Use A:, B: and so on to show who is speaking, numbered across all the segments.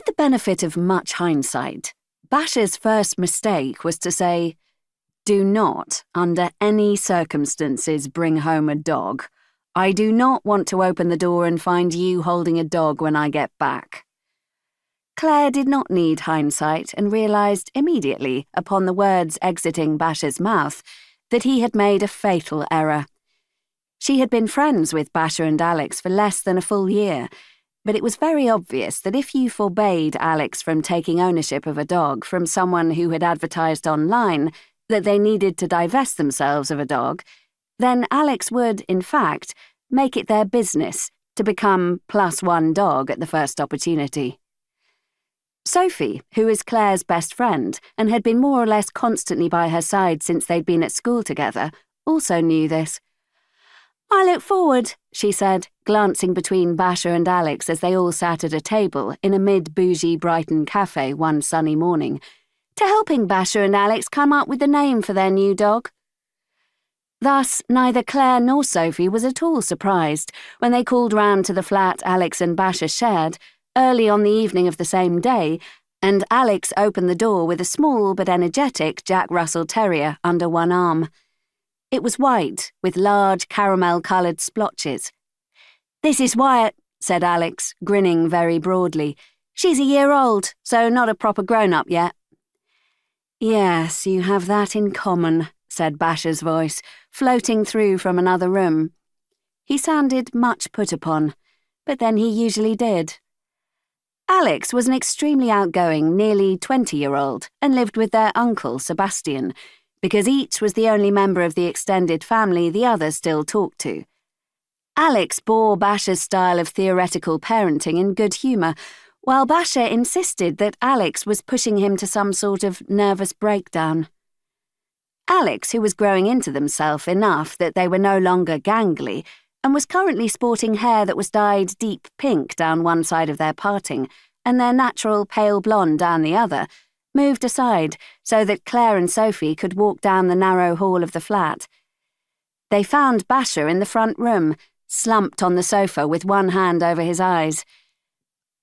A: With the benefit of much hindsight, Basher's first mistake was to say, "Do not, under any circumstances, bring home a dog. I do not want to open the door and find you holding a dog when I get back." Claire did not need hindsight and realised immediately, upon the words exiting Basher's mouth, that he had made a fatal error. She had been friends with Basher and Alex for less than a full year, but it was very obvious that if you forbade Alex from taking ownership of a dog from someone who had advertised online that they needed to divest themselves of a dog, then Alex would, in fact, make it their business to become +1 dog at the first opportunity. Sophie, who is Claire's best friend and had been more or less constantly by her side since they'd been at school together, also knew this. "I look forward," she said, glancing between Basher and Alex as they all sat at a table in a mid-bougie Brighton cafe one sunny morning, "to helping Basher and Alex come up with the name for their new dog." Thus, neither Claire nor Sophie was at all surprised when they called round to the flat Alex and Basher shared, early on the evening of the same day, and Alex opened the door with a small but energetic Jack Russell Terrier under one arm. It was white, with large caramel-coloured splotches. "This is Wyatt," said Alex, grinning very broadly. "She's a year old, so not a proper grown-up yet." "Yes, you have that in common," said Basher's voice, floating through from another room. He sounded much put upon, but then he usually did. Alex was an extremely outgoing, nearly 20-year-old and lived with their uncle, Sebastian, because each was the only member of the extended family the other still talked to. Alex bore Basher's style of theoretical parenting in good humour, while Basher insisted that Alex was pushing him to some sort of nervous breakdown. Alex, who was growing into themselves enough that they were no longer gangly, and was currently sporting hair that was dyed deep pink down one side of their parting, and their natural pale blonde down the other, moved aside so that Claire and Sophie could walk down the narrow hall of the flat. They found Basher in the front room, slumped on the sofa with one hand over his eyes.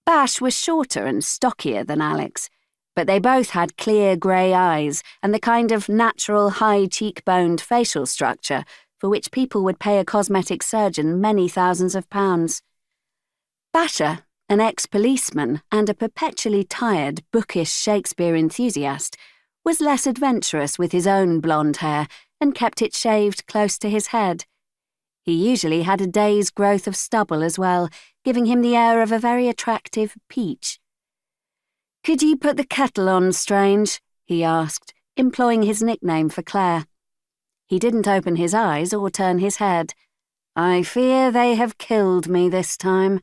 A: Bash was shorter and stockier than Alex, but they both had clear grey eyes and the kind of natural high cheekboned facial structure for which people would pay a cosmetic surgeon many thousands of pounds. Basher, an ex-policeman and a perpetually tired, bookish Shakespeare enthusiast, was less adventurous with his own blonde hair and kept it shaved close to his head. He usually had a day's growth of stubble as well, giving him the air of a very attractive peach. "Could you put the kettle on, Strange?" he asked, employing his nickname for Claire. He didn't open his eyes or turn his head. "I fear they have killed me this time."